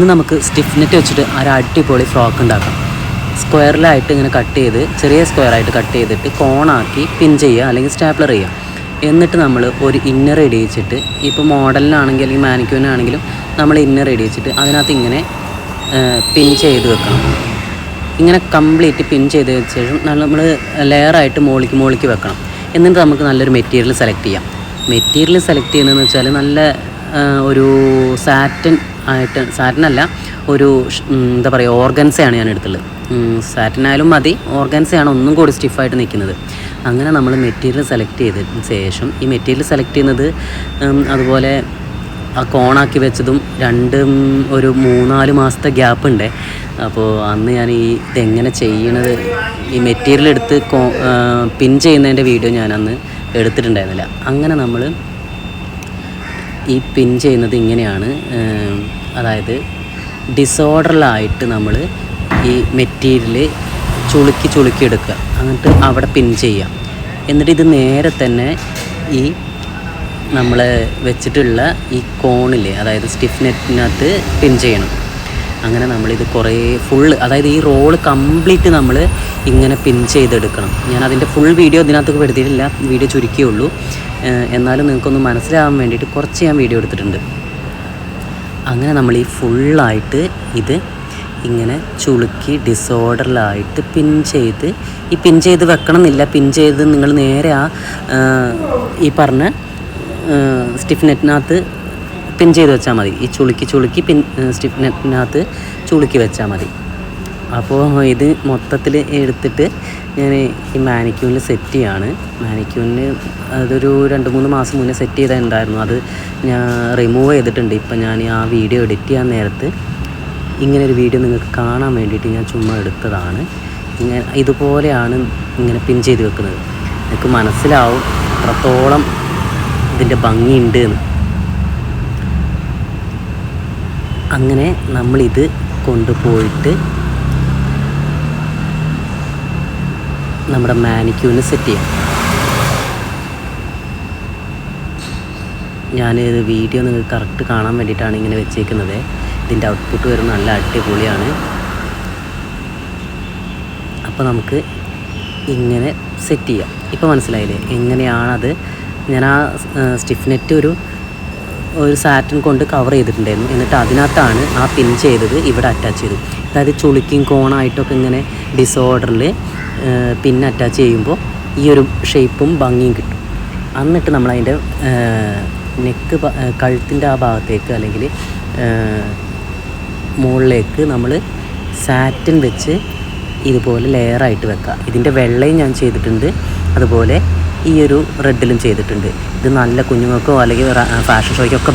ഇന്ന് നമുക്ക് stiff net വെച്ചിട്ട് ഒരു അടിപൊളി ഫ്രോക്ക് ഉണ്ടാക്കാം. സ്ക്വയറിലായിട്ട് ഇങ്ങനെ കട്ട് ചെയ്ത് ചെറിയ സ്ക്വയറായിട്ട് കട്ട് ചെയ്തിട്ട് കോണാക്കി പിൻ ചെയ്യുക അല്ലെങ്കിൽ സ്റ്റാപ്ലർ ചെയ്യുക. എന്നിട്ട് നമ്മൾ ഒരു ഇന്നർ ഇടിയിച്ചിട്ട് ഇപ്പോൾ മോഡലിനാണെങ്കിൽ അല്ലെങ്കിൽ മാനിക്യൂനാണെങ്കിലും നമ്മൾ ഇന്നർ ഇടിയിച്ചിട്ട് അതിനകത്ത് ഇങ്ങനെ പിൻ ചെയ്ത് വെക്കണം. ഇങ്ങനെ കംപ്ലീറ്റ് പിൻ ചെയ്ത് വെച്ച ശേഷം നമ്മൾ ലെയറായിട്ട് മോളിക്ക് വെക്കണം. എന്നിട്ട് നമുക്ക് നല്ലൊരു മെറ്റീരിയൽ സെലക്ട് ചെയ്യാം. മെറ്റീരിയൽ സെലക്ട് ചെയ്യുന്നതെന്ന് വെച്ചാൽ നല്ല ഒരു സാറ്റനല്ല, ഒരു എന്താ പറയുക, ഓർഗൻസയാണ് ഞാൻ എടുത്തുള്ളത്. സാറ്റനായാലും മതി, ഓർഗൻസയാണ് ഒന്നും കൂടി സ്റ്റിഫായിട്ട് നിൽക്കുന്നത്. അങ്ങനെ നമ്മൾ മെറ്റീരിയൽ സെലക്ട് ചെയ്തതിന് ശേഷം ഈ മെറ്റീരിയൽ സെലക്ട് ചെയ്യുന്നത് അതുപോലെ ആ കോണാക്കി വെച്ചതും ഒരു 3-4 മാസത്തെ ഗ്യാപ്പ് ഉണ്ട്. അപ്പോൾ അന്ന് ഞാൻ ഇതെങ്ങനെ ചെയ്യണത്, ഈ മെറ്റീരിയൽ എടുത്ത് പിൻ ചെയ്യുന്നതിൻ്റെ വീഡിയോ ഞാനന്ന് എടുത്തിട്ടുണ്ടായിരുന്നില്ല. അങ്ങനെ നമ്മൾ ഈ പിൻ ചെയ്യുന്നത് ഇങ്ങനെയാണ്. അതായത് ഡിസോർഡറിലായിട്ട് നമ്മൾ ഈ മെറ്റീരിയൽ ചുളുക്കി എടുക്കുക, എന്നിട്ട് അവിടെ പിൻ ചെയ്യാം. എന്നിട്ട് ഇത് നേരെ തന്നെ ഈ നമ്മൾ വെച്ചിട്ടുള്ള ഈ കോണില്ലേ, അതായത് സ്റ്റിഫ് നെറ്റിനകത്ത് പിൻ ചെയ്യണം. അങ്ങനെ നമ്മളിത് കുറേ അതായത് ഈ റോള് കംപ്ലീറ്റ് നമ്മൾ ഇങ്ങനെ പിൻ ചെയ്തെടുക്കണം. ഞാൻ അതിൻ്റെ ഫുൾ വീഡിയോ ഇതിനകത്ത് പെടുത്തിയിട്ടില്ല, വീഡിയോ ചുരുക്കിയുള്ളൂ. എന്നാലും നിങ്ങൾക്കൊന്ന് മനസ്സിലാകാൻ വേണ്ടിയിട്ട് കുറച്ച് ഞാൻ വീഡിയോ എടുത്തിട്ടുണ്ട്. അങ്ങനെ നമ്മൾ ഈ ഫുള്ളായിട്ട് ഇത് ഇങ്ങനെ ചുളുക്കി ഡിസോർഡറിലായിട്ട് പിൻ ചെയ്ത് വെക്കണം എന്നില്ല. പിൻ ചെയ്ത് നിങ്ങൾ നേരെ ഈ പറഞ്ഞ സ്റ്റിഫ് നെറ്റിനകത്ത് പിൻ ചെയ്ത് വെച്ചാൽ മതി. ഈ ചുളുക്കി സ്റ്റിഫ് നെറ്റിനകത്ത് ചുളുക്കി വെച്ചാൽ മതി. അപ്പോൾ ഇത് മൊത്തത്തിൽ എടുത്തിട്ട് ഞാൻ ഈ മാനിക്യൂനിൽ സെറ്റ് ചെയ്യാണ്. മാനിക്യൂനിന് അതൊരു 2-3 മാസം മുന്നേ സെറ്റ് ചെയ്തിട്ടുണ്ടായിരുന്നു. അത് ഞാൻ റിമൂവ് ചെയ്തിട്ടുണ്ട്. ഇപ്പം ഞാൻ ആ വീഡിയോ എഡിറ്റ് ചെയ്യാൻ നേരത്ത് ഇങ്ങനെ ഒരു വീഡിയോ നിങ്ങൾക്ക് കാണാൻ വേണ്ടിയിട്ട് ഞാൻ ചുമ്മാ എടുത്തതാണ്. ഇതുപോലെയാണ് ഇങ്ങനെ പിൻ ചെയ്ത് വെക്കുന്നത്. നിങ്ങൾക്ക് മനസ്സിലാവും എത്രത്തോളം ഇതിൻ്റെ ഭംഗിയുണ്ട് എന്ന്. അങ്ങനെ നമ്മളിത് കൊണ്ടുപോയിട്ട് നമ്മുടെ മാനിക്യൂന് സെറ്റ് ചെയ്യാം. ഞാനിത് വീഡിയോ നിങ്ങൾക്ക് കറക്റ്റ് കാണാൻ വേണ്ടിയിട്ടാണ് ഇങ്ങനെ വെച്ചേക്കുന്നത്. ഇതിൻ്റെ ഔട്ട്പുട്ട് വരുന്നത് നല്ല അടിപൊളിയാണ്. അപ്പോൾ നമുക്ക് ഇങ്ങനെ സെറ്റ് ചെയ്യാം. ഇപ്പോൾ മനസ്സിലായില്ലേ എങ്ങനെയാണത്? ഞാൻ ആ സ്റ്റിഫ് നെറ്റ് ഒരു സാറ്റൻ കൊണ്ട് കവർ ചെയ്തിട്ടുണ്ടായിരുന്നു. എന്നിട്ട് അതിനകത്താണ് ആ പിൻ ചെയ്തത് ഇവിടെ അറ്റാച്ച് ചെയ്തു. അതായത് ചുളുക്കിയും കോണായിട്ടൊക്കെ ഇങ്ങനെ ഡിസോർഡറിൽ പിൻ അറ്റാച്ച് ചെയ്യുമ്പോൾ ഈ ഒരു ഷേപ്പും ഭംഗിയും കിട്ടും. എന്നിട്ട് നമ്മളതിൻ്റെ കഴുത്തിൻ്റെ ആ ഭാഗത്തേക്ക് അല്ലെങ്കിൽ മുകളിലേക്ക് നമ്മൾ സാറ്റിൻ വെച്ച് ഇതുപോലെ ലെയറായിട്ട് വെക്കുക. ഇതിൻ്റെ വെള്ളയും ഞാൻ ചെയ്തിട്ടുണ്ട്, അതുപോലെ ഈ ഒരു റെഡിലും ചെയ്തിട്ടുണ്ട്. ഇത് നല്ല കുഞ്ഞുങ്ങൾക്കോ അല്ലെങ്കിൽ ഫാഷൻ ഷോയ്ക്കൊക്കെ